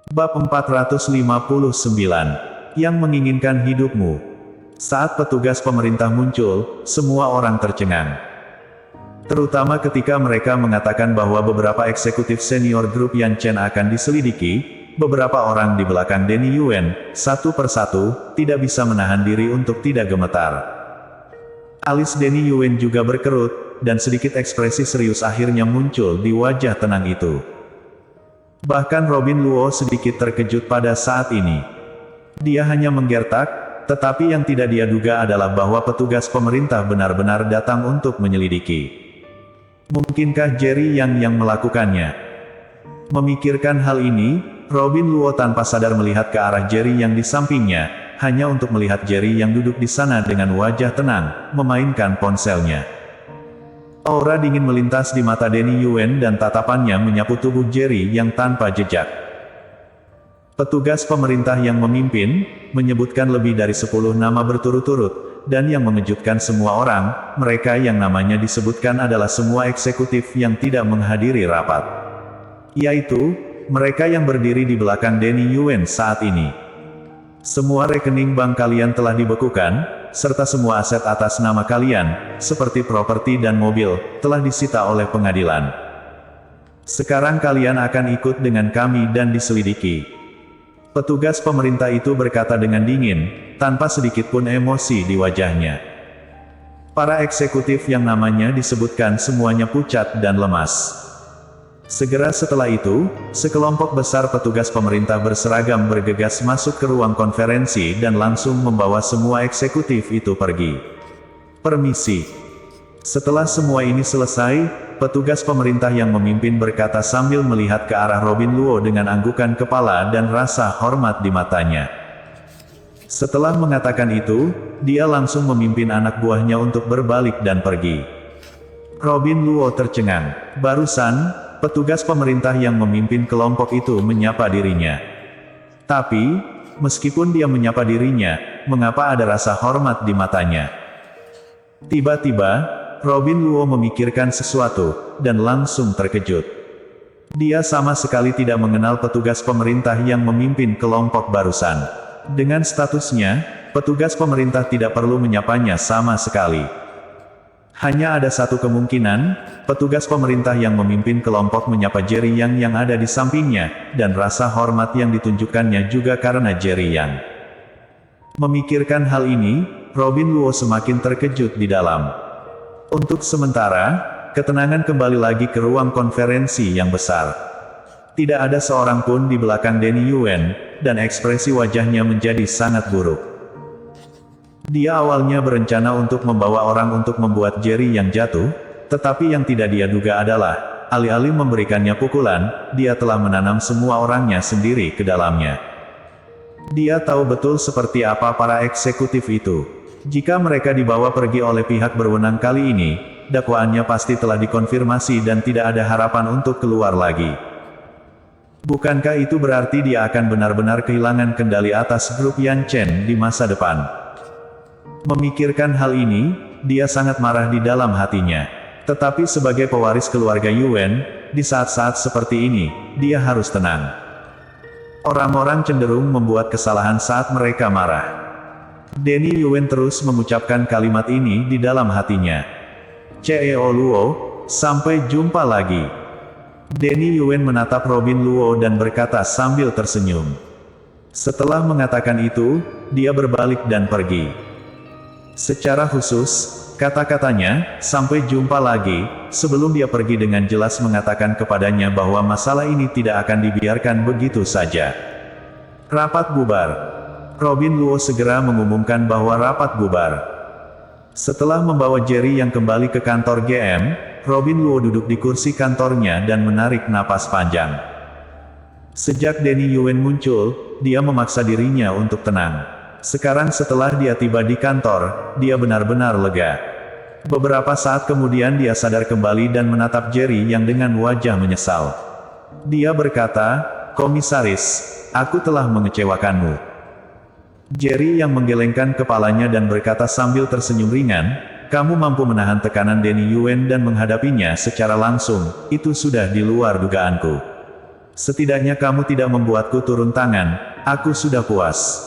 Bab 459. Yang menginginkan hidupmu. Saat petugas pemerintah muncul, semua orang tercengang. Terutama ketika mereka mengatakan bahwa beberapa eksekutif senior grup Yan Chen akan diselidiki, beberapa orang di belakang Denny Yuen, satu persatu, tidak bisa menahan diri untuk tidak gemetar. Alis Denny Yuen juga berkerut, dan sedikit ekspresi serius akhirnya muncul di wajah tenang itu. Bahkan Robin Luo sedikit terkejut pada saat ini. Dia hanya menggertak, tetapi yang tidak dia duga adalah bahwa petugas pemerintah benar-benar datang untuk menyelidiki. Mungkinkah Jerry yang melakukannya? Memikirkan hal ini, Robin Luo tanpa sadar melihat ke arah Jerry yang di sampingnya, hanya untuk melihat Jerry yang duduk di sana dengan wajah tenang, memainkan ponselnya. Aura dingin melintas di mata Denny Yuen dan tatapannya menyapu tubuh Jerry yang tanpa jejak. Petugas pemerintah yang memimpin, menyebutkan lebih dari 10 nama berturut-turut, dan yang mengejutkan semua orang, mereka yang namanya disebutkan adalah semua eksekutif yang tidak menghadiri rapat. Yaitu, mereka yang berdiri di belakang Denny Yuen saat ini. Semua rekening bank kalian telah dibekukan, serta semua aset atas nama kalian, seperti properti dan mobil, telah disita oleh pengadilan. Sekarang kalian akan ikut dengan kami dan diselidiki. Petugas pemerintah itu berkata dengan dingin, tanpa sedikit pun emosi di wajahnya. Para eksekutif yang namanya disebutkan semuanya pucat dan lemas. Segera setelah itu, sekelompok besar petugas pemerintah berseragam bergegas masuk ke ruang konferensi dan langsung membawa semua eksekutif itu pergi. Permisi. Setelah semua ini selesai, petugas pemerintah yang memimpin berkata sambil melihat ke arah Robin Luo dengan anggukan kepala dan rasa hormat di matanya. Setelah mengatakan itu, dia langsung memimpin anak buahnya untuk berbalik dan pergi. Robin Luo tercengang. Barusan, petugas pemerintah yang memimpin kelompok itu menyapa dirinya. Tapi, meskipun dia menyapa dirinya, mengapa ada rasa hormat di matanya? Tiba-tiba, Robin Luo memikirkan sesuatu, dan langsung terkejut. Dia sama sekali tidak mengenal petugas pemerintah yang memimpin kelompok barusan. Dengan statusnya, petugas pemerintah tidak perlu menyapanya sama sekali. Hanya ada satu kemungkinan, petugas pemerintah yang memimpin kelompok menyapa Jerry yang ada di sampingnya, dan rasa hormat yang ditunjukkannya juga karena Jerry Yang. Memikirkan hal ini, Robin Luo semakin terkejut di dalam. Untuk sementara, ketenangan kembali lagi ke ruang konferensi yang besar. Tidak ada seorang pun di belakang Denny Yuen, dan ekspresi wajahnya menjadi sangat buruk. Dia awalnya berencana untuk membawa orang untuk membuat Jerry yang jatuh, tetapi yang tidak dia duga adalah, alih-alih memberikannya pukulan, dia telah menanam semua orangnya sendiri ke dalamnya. Dia tahu betul seperti apa para eksekutif itu. Jika mereka dibawa pergi oleh pihak berwenang kali ini, dakwaannya pasti telah dikonfirmasi dan tidak ada harapan untuk keluar lagi. Bukankah itu berarti dia akan benar-benar kehilangan kendali atas grup Yan Chen di masa depan? Memikirkan hal ini, dia sangat marah di dalam hatinya. Tetapi sebagai pewaris keluarga Yuen, di saat-saat seperti ini, dia harus tenang. Orang-orang cenderung membuat kesalahan saat mereka marah. Denny Yuen terus mengucapkan kalimat ini di dalam hatinya. Ceo Luo, sampai jumpa lagi. Denny Yuen menatap Robin Luo dan berkata sambil tersenyum. Setelah mengatakan itu, dia berbalik dan pergi. Secara khusus, kata-katanya, sampai jumpa lagi, sebelum dia pergi dengan jelas mengatakan kepadanya bahwa masalah ini tidak akan dibiarkan begitu saja. Rapat bubar. Robin Luo segera mengumumkan bahwa rapat bubar. Setelah membawa Jerry yang kembali ke kantor GM, Robin Luo duduk di kursi kantornya dan menarik napas panjang. Sejak Denny Yuen muncul, dia memaksa dirinya untuk tenang. Sekarang setelah dia tiba di kantor, dia benar-benar lega. Beberapa saat kemudian dia sadar kembali dan menatap Jerry yang dengan wajah menyesal. Dia berkata, "Komisaris, aku telah mengecewakanmu." Jerry yang menggelengkan kepalanya dan berkata sambil tersenyum ringan, "Kamu mampu menahan tekanan Denny Yuen dan menghadapinya secara langsung, itu sudah di luar dugaanku." Setidaknya kamu tidak membuatku turun tangan, aku sudah puas.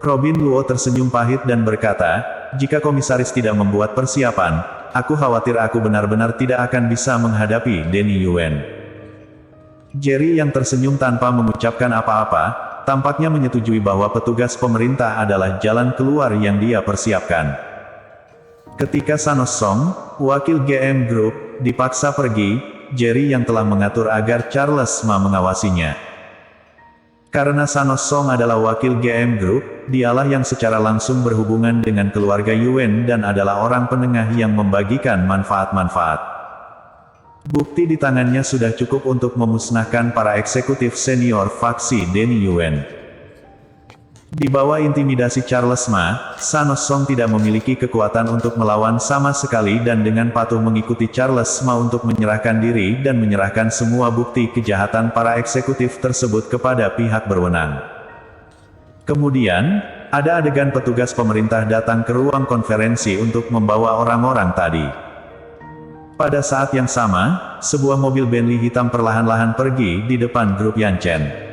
Robin Luo tersenyum pahit dan berkata, jika komisaris tidak membuat persiapan, aku khawatir aku benar-benar tidak akan bisa menghadapi Denny Yuen. Jerry yang tersenyum tanpa mengucapkan apa-apa, tampaknya menyetujui bahwa petugas pemerintah adalah jalan keluar yang dia persiapkan. Ketika Sanos Song, wakil GM Group, dipaksa pergi, Jerry yang telah mengatur agar Charles Ma mengawasinya. Karena Sanos Song adalah wakil GM Group, dialah yang secara langsung berhubungan dengan keluarga Yuen dan adalah orang penengah yang membagikan manfaat-manfaat. Bukti di tangannya sudah cukup untuk memusnahkan para eksekutif senior faksi Denny Yuen. Di bawah intimidasi Charles Ma, Sanos Song tidak memiliki kekuatan untuk melawan sama sekali dan dengan patuh mengikuti Charles Ma untuk menyerahkan diri dan menyerahkan semua bukti kejahatan para eksekutif tersebut kepada pihak berwenang. Kemudian, ada adegan petugas pemerintah datang ke ruang konferensi untuk membawa orang-orang tadi. Pada saat yang sama, sebuah mobil Bentley hitam perlahan-lahan pergi di depan grup Yanchen.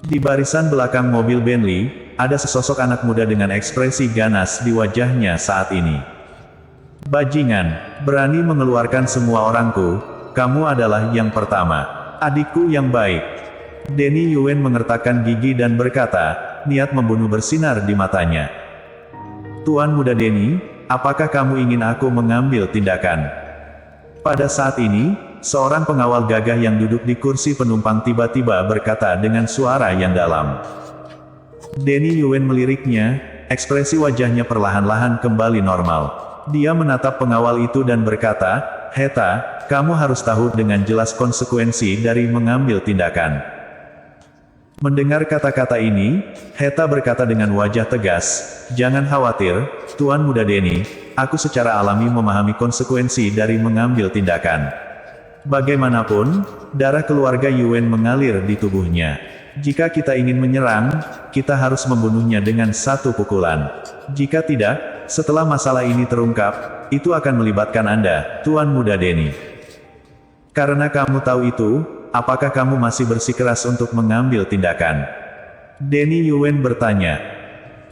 Di barisan belakang mobil Bentley, ada sesosok anak muda dengan ekspresi ganas di wajahnya saat ini. Bajingan, berani mengeluarkan semua orangku, kamu adalah yang pertama. Adikku yang baik. Denny Yuen mengertakkan gigi dan berkata, niat membunuh bersinar di matanya. Tuan muda Denny, apakah kamu ingin aku mengambil tindakan? Pada saat ini, seorang pengawal gagah yang duduk di kursi penumpang tiba-tiba berkata dengan suara yang dalam. Denny Yuen meliriknya, ekspresi wajahnya perlahan-lahan kembali normal. Dia menatap pengawal itu dan berkata, Heta, kamu harus tahu dengan jelas konsekuensi dari mengambil tindakan. Mendengar kata-kata ini, Heta berkata dengan wajah tegas, jangan khawatir, Tuan muda Denny, aku secara alami memahami konsekuensi dari mengambil tindakan. Bagaimanapun, darah keluarga Yuen mengalir di tubuhnya. Jika kita ingin menyerang, kita harus membunuhnya dengan satu pukulan. Jika tidak, setelah masalah ini terungkap, itu akan melibatkan Anda, Tuan muda Denny. Karena kamu tahu itu, apakah kamu masih bersikeras untuk mengambil tindakan? Denny Yuen bertanya.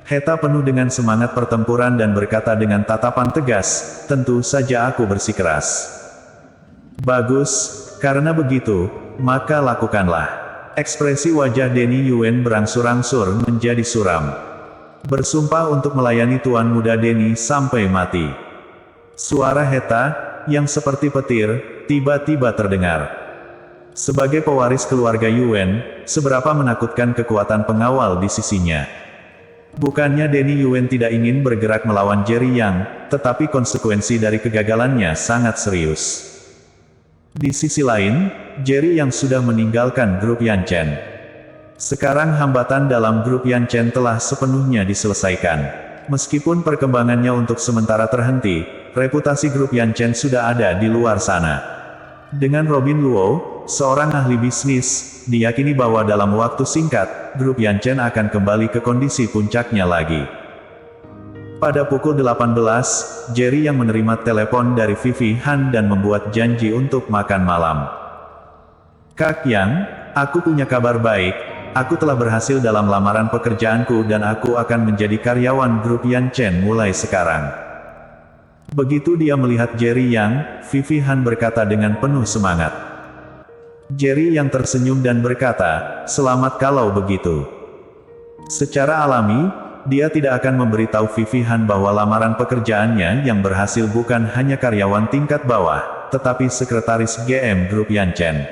Heta penuh dengan semangat pertempuran dan berkata dengan tatapan tegas, tentu saja aku bersikeras. Bagus, karena begitu, maka lakukanlah. Ekspresi wajah Denny Yuen berangsur-angsur menjadi suram. Bersumpah untuk melayani Tuan muda Denny sampai mati. Suara Heta, yang seperti petir, tiba-tiba terdengar. Sebagai pewaris keluarga Yuen, seberapa menakutkan kekuatan pengawal di sisinya. Bukannya Denny Yuen tidak ingin bergerak melawan Jerry Yang, tetapi konsekuensi dari kegagalannya sangat serius. Di sisi lain, Jerry yang sudah meninggalkan grup Yanchen. Sekarang hambatan dalam grup Yanchen telah sepenuhnya diselesaikan. Meskipun perkembangannya untuk sementara terhenti, reputasi grup Yanchen sudah ada di luar sana. Dengan Robin Luo, seorang ahli bisnis, diyakini bahwa dalam waktu singkat, grup Yanchen akan kembali ke kondisi puncaknya lagi. Pada pukul 18, Jerry yang menerima telepon dari Vivi Han dan membuat janji untuk makan malam. Kak Yang, aku punya kabar baik, aku telah berhasil dalam lamaran pekerjaanku dan aku akan menjadi karyawan grup Yanchen mulai sekarang. Begitu dia melihat Jerry Yang, Vivi Han berkata dengan penuh semangat. Jerry yang tersenyum dan berkata, selamat kalau begitu. Secara alami, dia tidak akan memberitahu Vivi Han bahwa lamaran pekerjaannya yang berhasil bukan hanya karyawan tingkat bawah, tetapi sekretaris GM Grup Yanchen.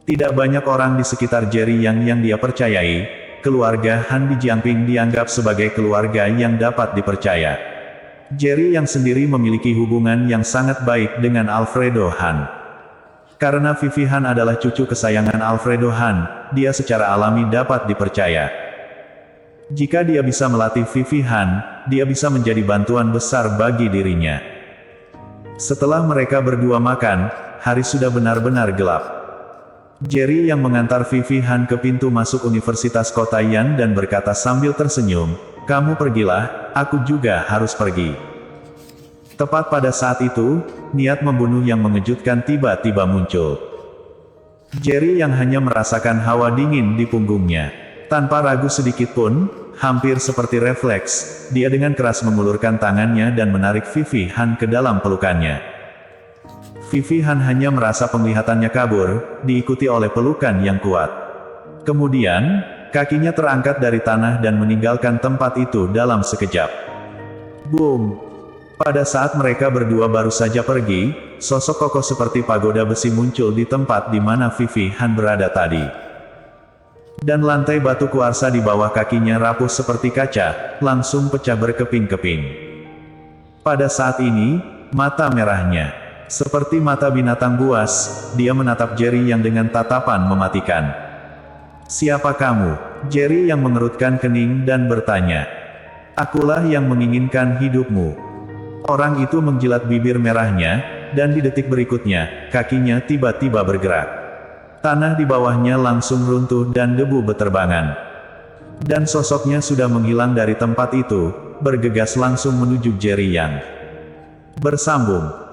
Tidak banyak orang di sekitar Jerry yang dia percayai, keluarga Han di Jiangping dianggap sebagai keluarga yang dapat dipercaya. Jerry yang sendiri memiliki hubungan yang sangat baik dengan Alfredo Han. Karena Vivi Han adalah cucu kesayangan Alfredo Han, dia secara alami dapat dipercaya. Jika dia bisa melatih Vivi Han, dia bisa menjadi bantuan besar bagi dirinya. Setelah mereka berdua makan, hari sudah benar-benar gelap. Jerry yang mengantar Vivi Han ke pintu masuk Universitas Kota Yan dan berkata sambil tersenyum, kamu pergilah, aku juga harus pergi. Tepat pada saat itu, niat membunuh yang mengejutkan tiba-tiba muncul. Jerry yang hanya merasakan hawa dingin di punggungnya. Tanpa ragu sedikit pun, hampir seperti refleks, dia dengan keras mengulurkan tangannya dan menarik Vivi Han ke dalam pelukannya. Vivi Han hanya merasa penglihatannya kabur, diikuti oleh pelukan yang kuat. Kemudian, kakinya terangkat dari tanah dan meninggalkan tempat itu dalam sekejap. Boom! Pada saat mereka berdua baru saja pergi, sosok kokoh seperti pagoda besi muncul di tempat di mana Vivi Han berada tadi. Dan lantai batu kuarsa di bawah kakinya rapuh seperti kaca, langsung pecah berkeping-keping. Pada saat ini, mata merahnya, seperti mata binatang buas, dia menatap Jerry yang dengan tatapan mematikan. "Siapa kamu?" Jerry yang mengerutkan kening dan bertanya. "Akulah yang menginginkan hidupmu." Orang itu menjilat bibir merahnya, dan di detik berikutnya, kakinya tiba-tiba bergerak. Tanah di bawahnya langsung runtuh dan debu beterbangan. Dan sosoknya sudah menghilang dari tempat itu, bergegas langsung menuju Jerry yang bersambung.